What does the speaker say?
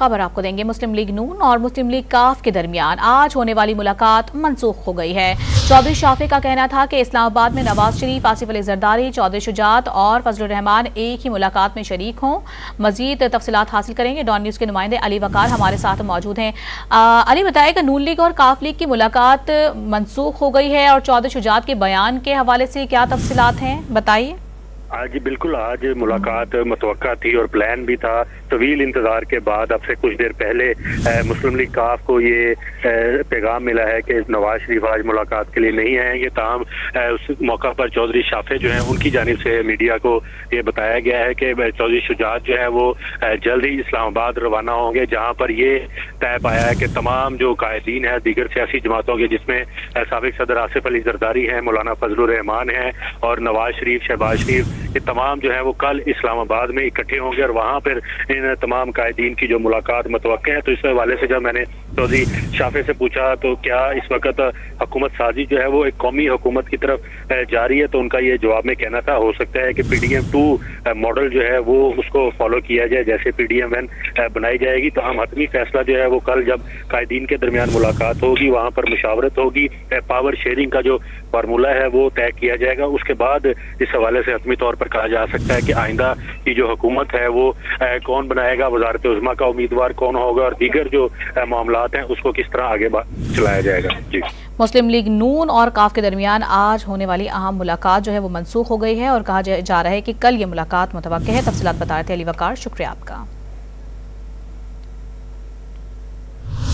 खबर आपको देंगे। मुस्लिम लीग नून और मुस्लिम लीग काफ के दरमियान आज होने वाली मुलाकात मनसूख हो गई है। चौधरी शाफी का कहना था कि इस्लामाबाद में नवाज शरीफ, आसिफ अली जरदारी, चौधरी शुजात और फजलुर रहमान एक ही मुलाकात में शरीक हों। मजीद तफसीलात हासिल करेंगे। डॉन न्यूज के नुमाइंदे अली वकार हमारे साथ मौजूद हैं। अली, बताएगा नून लीग और काफ लीग की मुलाकात मनसूख हो गई है और चौधरी शुजात के बयान के हवाले से क्या तफसीलात हैं, बताइए। जी बिल्कुल, आज मुलाकात मुतवक्का थी और प्लान भी था। तवील इंतजार के बाद अब से कुछ देर पहले मुस्लिम लीग काफ को ये पैगाम मिला है कि नवाज शरीफ आज मुलाकात के लिए नहीं आएंगे। ताहम उस मौका पर चौधरी शाफे जो हैं उनकी जानिब से मीडिया को ये बताया गया है कि चौधरी शुजात जो है वो जल्द ही इस्लामाबाद रवाना होंगे, जहाँ पर ये तय पाया है कि तमाम जो कायदीन है दीगर सियासी जमातों के, जिसमें साबिक सदर आसिफ अली जरदारी हैं, मौलाना फजलुर रहमान हैं और नवाज शरीफ, शहबाज शरीफ, ये तमाम जो है वो कल इस्लामाबाद में इकट्ठे होंगे और वहाँ पर इन तमाम कायदीन की जो मुलाकात मुतवक्के है। तो इस हवाले से जब मैंने चौधरी शाफे से पूछा तो क्या इस वक्त हुकूमत साजी जो है वो एक कौमी हुकूमत की तरफ जा रही है, तो उनका ये जवाब में कहना था, हो सकता है कि PDM-2 मॉडल जो है वो उसको फॉलो किया जाए जैसे PDM-1 बनाई जाएगी। तो हम हतमी फैसला जो है वो कल जब कायदीन के दरमियान मुलाकात होगी, वहाँ पर मुशावरत होगी, पावर शेयरिंग का जो फार्मूला है वो तय किया जाएगा। उसके बाद इस हवाले से हतमी तौर पर कहा जा सकता है कि आइंदा की जो हुकूमत है वो कौन बनाएगा, वजारत उज़्मा का उम्मीदवार कौन होगा और दीगर जो मामलात हैं उसको किस तरह आगे चलाया जाएगा। जी, मुस्लिम लीग नून और काफ के दरमियान आज होने वाली अहम मुलाकात जो है वो मनसूख हो गई है और कहा जा रहा है कि कल ये मुलाकात मुतवक्के है। तफसीलात बता रहे थे अली वकार, शुक्रिया आपका।